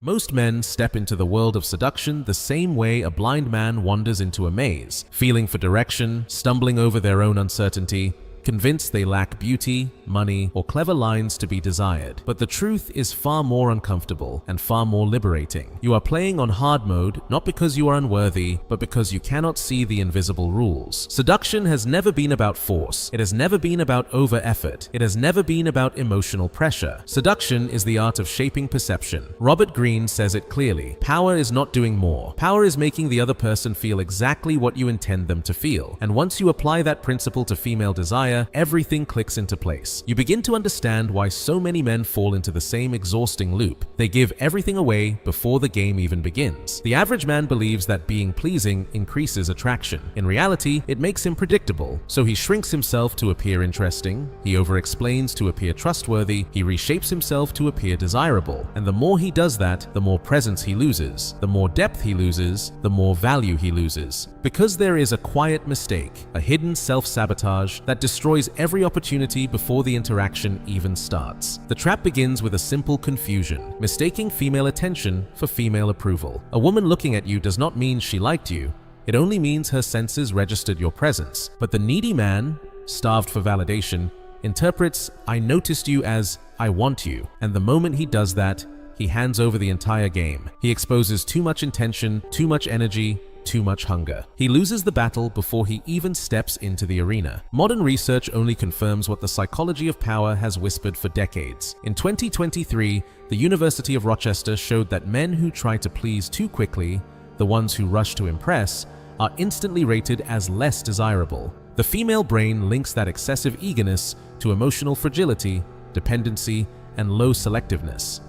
Most men step into the world of seduction the same way a blind man wanders into a maze, feeling for direction, stumbling over their own uncertainty, convinced they lack beauty, money, or clever lines to be desired. But the truth is far more uncomfortable and far more liberating. You are playing on hard mode, not because you are unworthy, but because you cannot see the invisible rules. Seduction has never been about force. It has never been about over-effort. It has never been about emotional pressure. Seduction is the art of shaping perception. Robert Greene says it clearly. Power is not doing more. Power is making the other person feel exactly what you intend them to feel. And once you apply that principle to female desire, everything clicks into place. You begin to understand why so many men fall into the same exhausting loop. They give everything away before the game even begins. The average man believes that being pleasing increases attraction. In reality, it makes him predictable. So he shrinks himself to appear interesting, he over-explains to appear trustworthy, he reshapes himself to appear desirable. And the more he does that, the more presence he loses, the more depth he loses, the more value he loses. Because there is a quiet mistake, a hidden self-sabotage that destroys every opportunity before the interaction even starts. The trap begins with a simple confusion, mistaking female attention for female approval. A woman looking at you does not mean she liked you. It only means her senses registered your presence. But the needy man, starved for validation, interprets "I noticed you" as "I want you." And the moment he does that, he hands over the entire game. He exposes too much intention, too much energy, too much hunger. He loses the battle before he even steps into the arena. Modern research only confirms what the psychology of power has whispered for decades. In 2023, the University of Rochester showed that men who try to please too quickly, the ones who rush to impress, are instantly rated as less desirable. The female brain links that excessive eagerness to emotional fragility, dependency, and low selectiveness,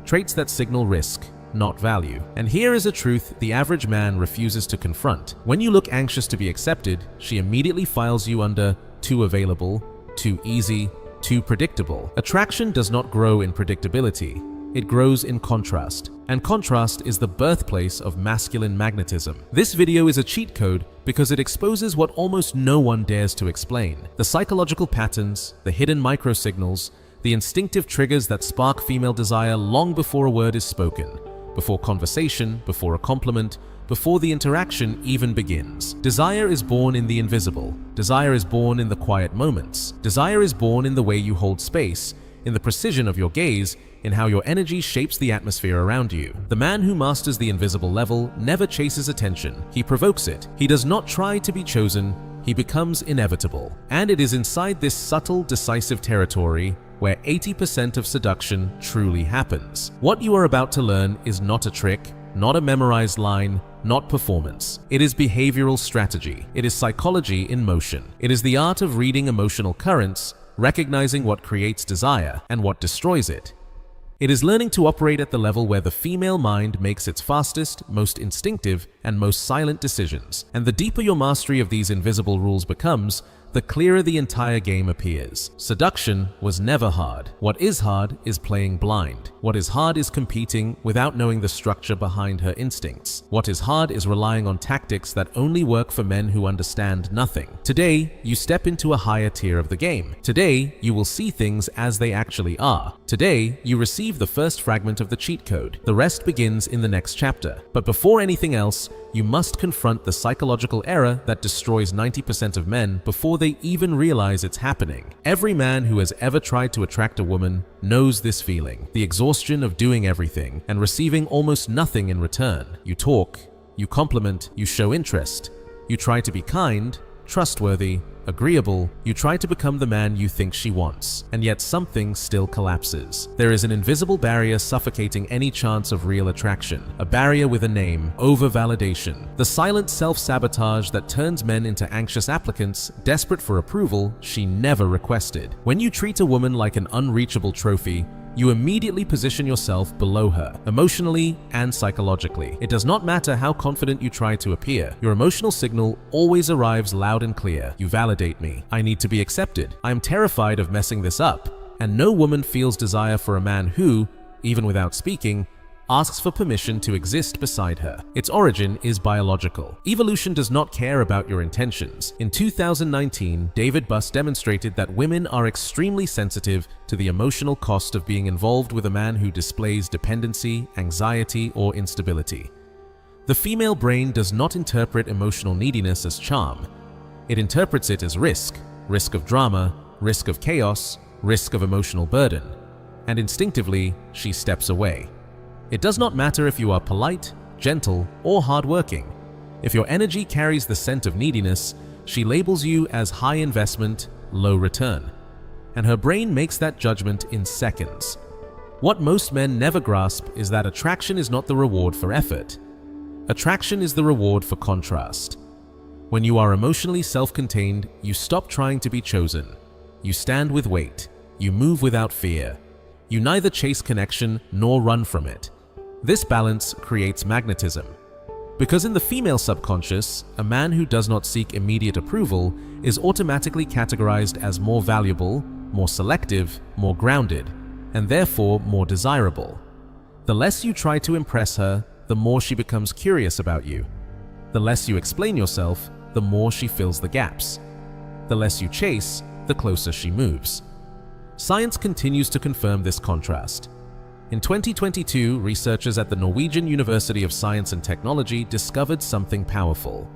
traits that signal risk, not value. And here is a truth the average man refuses to confront. When you look anxious to be accepted, she immediately files you under too available, too easy, too predictable. Attraction does not grow in predictability. It grows in contrast. And contrast is the birthplace of masculine magnetism. This video is a cheat code because it exposes what almost no one dares to explain. The psychological patterns, the hidden microsignals, the instinctive triggers that spark female desire long before a word is spoken. Before conversation, before a compliment, before the interaction even begins. Desire is born in the invisible. Desire is born in the quiet moments. Desire is born in the way you hold space, in the precision of your gaze, in how your energy shapes the atmosphere around you. The man who masters the invisible level never chases attention. He provokes it. He does not try to be chosen. He becomes inevitable. And it is inside this subtle, decisive territory where 80% of seduction truly happens. What you are about to learn is not a trick, not a memorized line, not performance. It is behavioral strategy. It is psychology in motion. It is the art of reading emotional currents, recognizing what creates desire and what destroys it. It is learning to operate at the level where the female mind makes its fastest, most instinctive, and most silent decisions. And the deeper your mastery of these invisible rules becomes, the clearer the entire game appears. Seduction was never hard. What is hard is playing blind. What is hard is competing without knowing the structure behind her instincts. What is hard is relying on tactics that only work for men who understand nothing. Today, you step into a higher tier of the game. Today, you will see things as they actually are. Today, you receive the first fragment of the cheat code. The rest begins in the next chapter. But before anything else, you must confront the psychological error that destroys 90% of men before they even realize it's happening. Every man who has ever tried to attract a woman knows this feeling, the exhaustion of doing everything and receiving almost nothing in return. You talk, you compliment, you show interest, you try to be kind, trustworthy, agreeable, you try to become the man you think she wants, and yet something still collapses. There is an invisible barrier suffocating any chance of real attraction, a barrier with a name: over-validation. The silent self-sabotage that turns men into anxious applicants, desperate for approval she never requested. When you treat a woman like an unreachable trophy, you immediately position yourself below her, emotionally and psychologically. It does not matter how confident you try to appear. Your emotional signal always arrives loud and clear. You validate me. I need to be accepted. I am terrified of messing this up. And no woman feels desire for a man who, even without speaking, asks for permission to exist beside her. Its origin is biological. Evolution does not care about your intentions. In 2019, David Buss demonstrated that women are extremely sensitive to the emotional cost of being involved with a man who displays dependency, anxiety, or instability. The female brain does not interpret emotional neediness as charm. It interprets it as risk of drama, risk of chaos, risk of emotional burden, and instinctively, she steps away. It does not matter if you are polite, gentle, or hardworking. If your energy carries the scent of neediness, she labels you as high investment, low return. And her brain makes that judgment in seconds. What most men never grasp is that attraction is not the reward for effort. Attraction is the reward for contrast. When you are emotionally self-contained, you stop trying to be chosen. You stand with weight. You move without fear. You neither chase connection nor run from it. This balance creates magnetism. Because in the female subconscious, a man who does not seek immediate approval is automatically categorized as more valuable, more selective, more grounded, and therefore more desirable. The less you try to impress her, the more she becomes curious about you. The less you explain yourself, the more she fills the gaps. The less you chase, the closer she moves. Science continues to confirm this contrast. In 2022, researchers at the Norwegian University of Science and Technology discovered something powerful.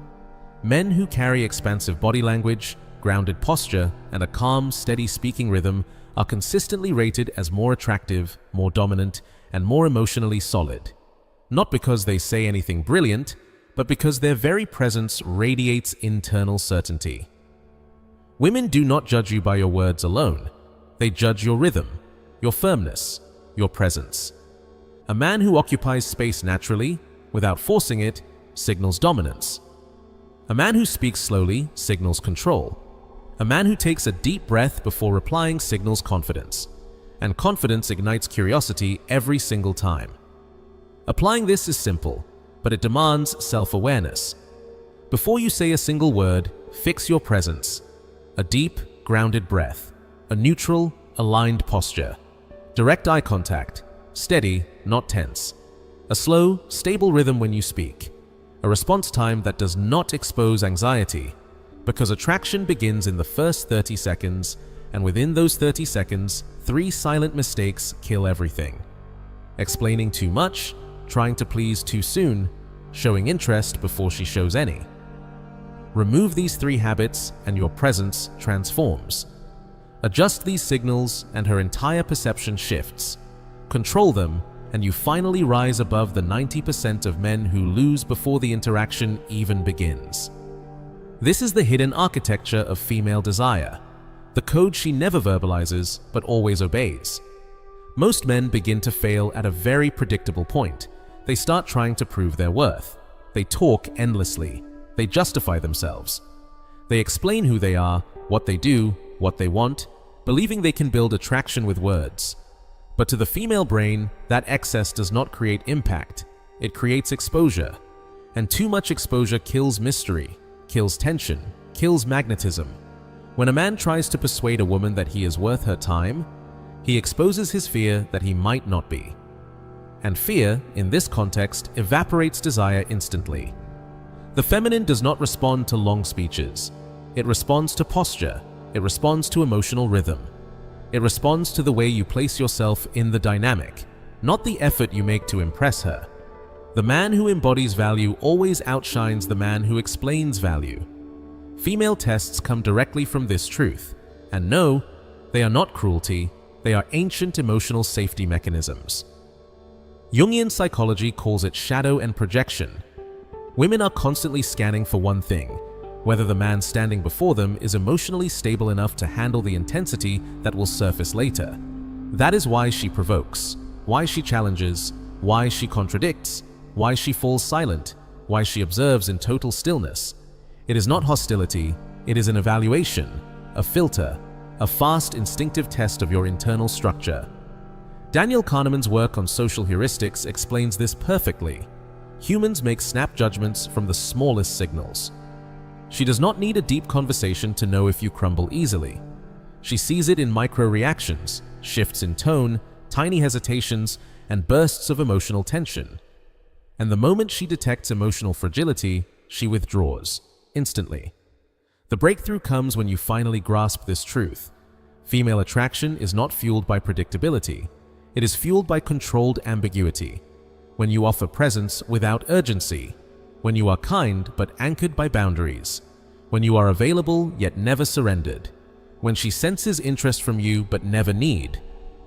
Men who carry expansive body language, grounded posture, and a calm, steady speaking rhythm are consistently rated as more attractive, more dominant, and more emotionally solid. Not because they say anything brilliant, but because their very presence radiates internal certainty. Women do not judge you by your words alone. They judge your rhythm, your firmness, your presence. A man who occupies space naturally, without forcing it, signals dominance. A man who speaks slowly signals control. A man who takes a deep breath before replying signals confidence. And confidence ignites curiosity every single time. Applying this is simple, but it demands self-awareness. Before you say a single word, fix your presence. A deep, grounded breath. A neutral, aligned posture. Direct eye contact. Steady, not tense. A slow, stable rhythm when you speak. A response time that does not expose anxiety. Because attraction begins in the first 30 seconds, and within those 30 seconds, 3 silent mistakes kill everything. Explaining too much, trying to please too soon, showing interest before she shows any. Remove these 3 habits and your presence transforms. Adjust these signals and her entire perception shifts. Control them and you finally rise above the 90% of men who lose before the interaction even begins. This is the hidden architecture of female desire, the code she never verbalizes but always obeys. Most men begin to fail at a very predictable point. They start trying to prove their worth. They talk endlessly. They justify themselves. They explain who they are, what they do, what they want, believing they can build attraction with words. But to the female brain, that excess does not create impact. It creates exposure. And too much exposure kills mystery, kills tension, kills magnetism. When a man tries to persuade a woman that he is worth her time, he exposes his fear that he might not be. And fear, in this context, evaporates desire instantly. The feminine does not respond to long speeches. It responds to posture. It responds to emotional rhythm. It responds to the way you place yourself in the dynamic, not the effort you make to impress her. The man who embodies value always outshines the man who explains value. Female tests come directly from this truth. And no, they are not cruelty, they are ancient emotional safety mechanisms. Jungian psychology calls it shadow and projection. Women are constantly scanning for one thing: whether the man standing before them is emotionally stable enough to handle the intensity that will surface later. That is why she provokes, why she challenges, why she contradicts, why she falls silent, why she observes in total stillness. It is not hostility, it is an evaluation, a filter, a fast instinctive test of your internal structure. Daniel Kahneman's work on social heuristics explains this perfectly. Humans make snap judgments from the smallest signals. She does not need a deep conversation to know if you crumble easily. She sees it in micro reactions, shifts in tone, tiny hesitations, and bursts of emotional tension. And the moment she detects emotional fragility, she withdraws, instantly. The breakthrough comes when you finally grasp this truth. Female attraction is not fueled by predictability. It is fueled by controlled ambiguity. When you offer presence without urgency. When you are kind but anchored by boundaries. When you are available yet never surrendered. When she senses interest from you but never need.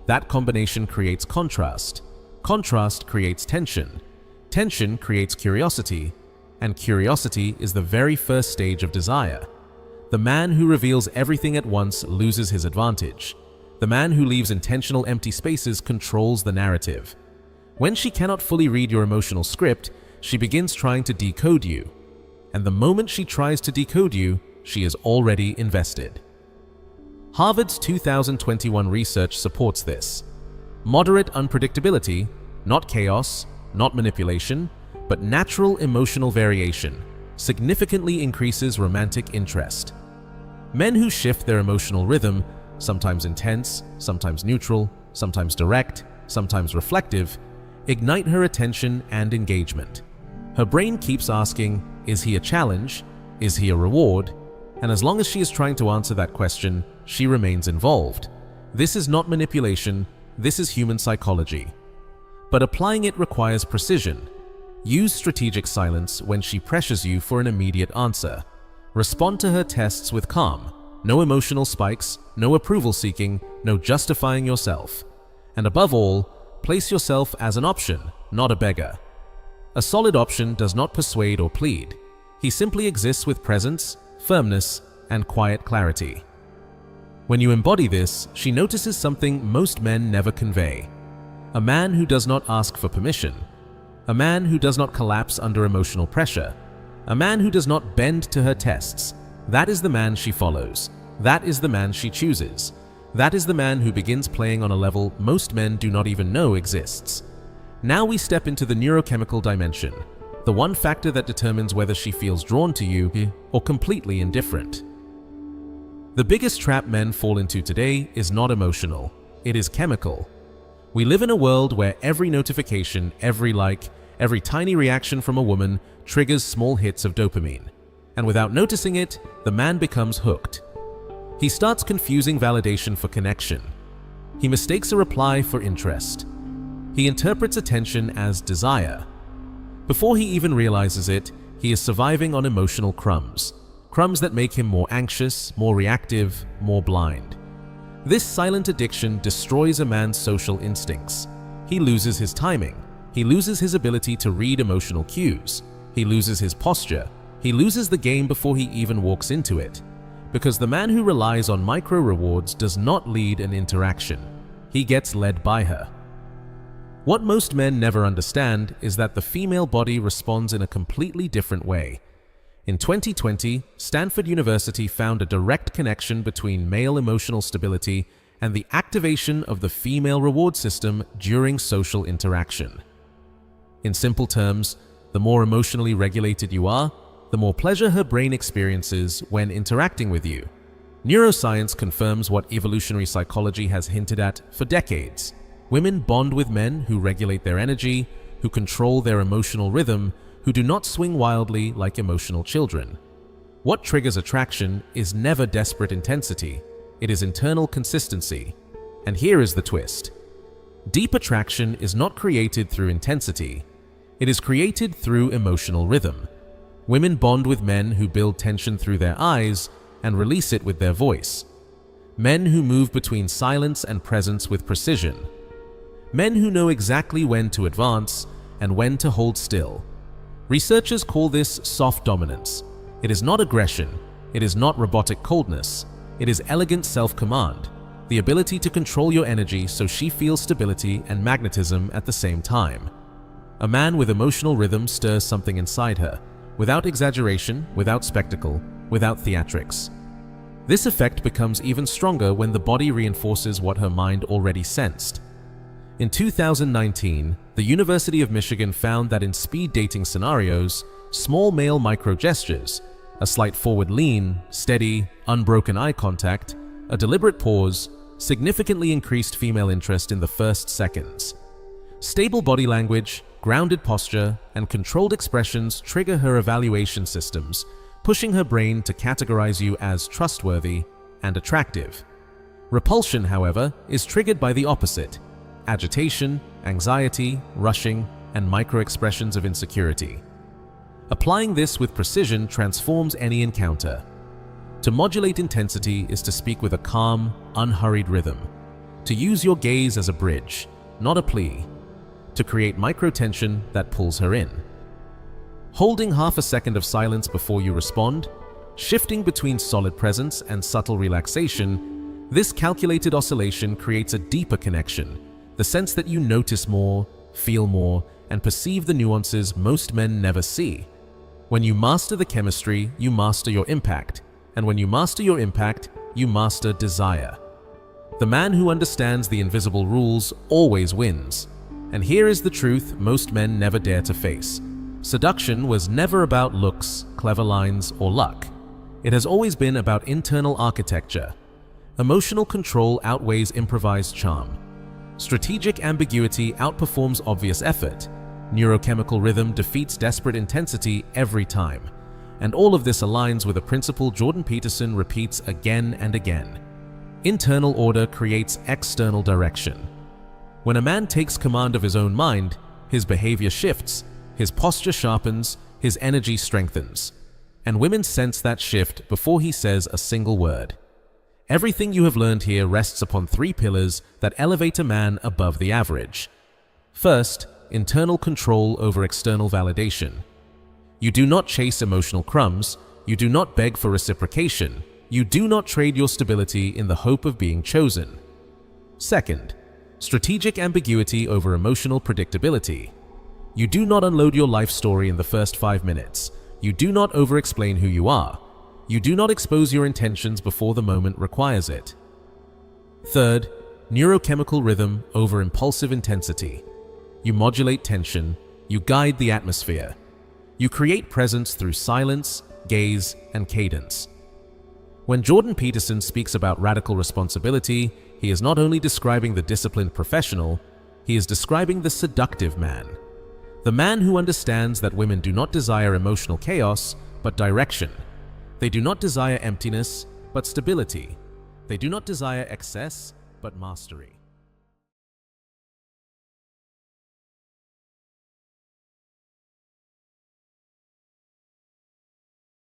That combination creates contrast. Contrast creates tension. Tension creates curiosity. And curiosity is the very first stage of desire. The man who reveals everything at once loses his advantage. The man who leaves intentional empty spaces controls the narrative. When she cannot fully read your emotional script, she begins trying to decode you. And the moment she tries to decode you, she is already invested. Harvard's 2021 research supports this. Moderate unpredictability, not chaos, not manipulation, but natural emotional variation, significantly increases romantic interest. Men who shift their emotional rhythm, sometimes intense, sometimes neutral, sometimes direct, sometimes reflective, ignite her attention and engagement. Her brain keeps asking, is he a challenge? Is he a reward? And as long as she is trying to answer that question, she remains involved. This is not manipulation, this is human psychology. But applying it requires precision. Use strategic silence when she pressures you for an immediate answer. Respond to her tests with calm. No emotional spikes, no approval seeking, no justifying yourself. And above all, place yourself as an option, not a beggar. A solid option does not persuade or plead. He simply exists with presence, firmness, and quiet clarity. When you embody this, she notices something most men never convey. A man who does not ask for permission. A man who does not collapse under emotional pressure. A man who does not bend to her tests. That is the man she follows. That is the man she chooses. That is the man who begins playing on a level most men do not even know exists. Now we step into the neurochemical dimension, the one factor that determines whether she feels drawn to you or completely indifferent. The biggest trap men fall into today is not emotional, it is chemical. We live in a world where every notification, every like, every tiny reaction from a woman triggers small hits of dopamine. And without noticing it, the man becomes hooked. He starts confusing validation for connection. He mistakes a reply for interest. He interprets attention as desire. Before he even realizes it, he is surviving on emotional crumbs. Crumbs that make him more anxious, more reactive, more blind. This silent addiction destroys a man's social instincts. He loses his timing. He loses his ability to read emotional cues. He loses his posture. He loses the game before he even walks into it. Because the man who relies on micro rewards does not lead an interaction. He gets led by her. What most men never understand is that the female body responds in a completely different way. In 2020, Stanford University found a direct connection between male emotional stability and the activation of the female reward system during social interaction. In simple terms, the more emotionally regulated you are, the more pleasure her brain experiences when interacting with you. Neuroscience confirms what evolutionary psychology has hinted at for decades. Women bond with men who regulate their energy, who control their emotional rhythm, who do not swing wildly like emotional children. What triggers attraction is never desperate intensity, it is internal consistency. And here is the twist. Deep attraction is not created through intensity, it is created through emotional rhythm. Women bond with men who build tension through their eyes and release it with their voice. Men who move between silence and presence with precision. Men who know exactly when to advance and when to hold still. Researchers call this soft dominance. It is not aggression. It is not robotic coldness. It is elegant self-command, the ability to control your energy so she feels stability and magnetism at the same time. A man with emotional rhythm stirs something inside her, without exaggeration, without spectacle, without theatrics. This effect becomes even stronger when the body reinforces what her mind already sensed. In 2019, the University of Michigan found that in speed dating scenarios, small male micro-gestures, a slight forward lean, steady, unbroken eye contact, a deliberate pause, significantly increased female interest in the first seconds. Stable body language, grounded posture, and controlled expressions trigger her evaluation systems, pushing her brain to categorize you as trustworthy and attractive. Repulsion, however, is triggered by the opposite: agitation, anxiety, rushing, and micro-expressions of insecurity. Applying this with precision transforms any encounter. To modulate intensity is to speak with a calm, unhurried rhythm. To use your gaze as a bridge, not a plea. To create micro-tension that pulls her in. Holding half a second of silence before you respond, shifting between solid presence and subtle relaxation, this calculated oscillation creates a deeper connection, the sense that you notice more, feel more, and perceive the nuances most men never see. When you master the chemistry, you master your impact. And when you master your impact, you master desire. The man who understands the invisible rules always wins. And here is the truth most men never dare to face. Seduction was never about looks, clever lines, or luck. It has always been about internal architecture. Emotional control outweighs improvised charm. Strategic ambiguity outperforms obvious effort. Neurochemical rhythm defeats desperate intensity every time. And all of this aligns with a principle Jordan Peterson repeats again and again. Internal order creates external direction. When a man takes command of his own mind, his behavior shifts, his posture sharpens, his energy strengthens. And women sense that shift before he says a single word. Everything you have learned here rests upon 3 pillars that elevate a man above the average. First, internal control over external validation. You do not chase emotional crumbs, you do not beg for reciprocation, you do not trade your stability in the hope of being chosen. Second, strategic ambiguity over emotional predictability. You do not unload your life story in the first 5 minutes. You do not over-explain who you are. You do not expose your intentions before the moment requires it. Third, neurochemical rhythm over impulsive intensity. You modulate tension, you guide the atmosphere. You create presence through silence, gaze, and cadence. When Jordan Peterson speaks about radical responsibility, he is not only describing the disciplined professional, he is describing the seductive man. The man who understands that women do not desire emotional chaos, but direction. They do not desire emptiness, but stability. They do not desire excess, but mastery.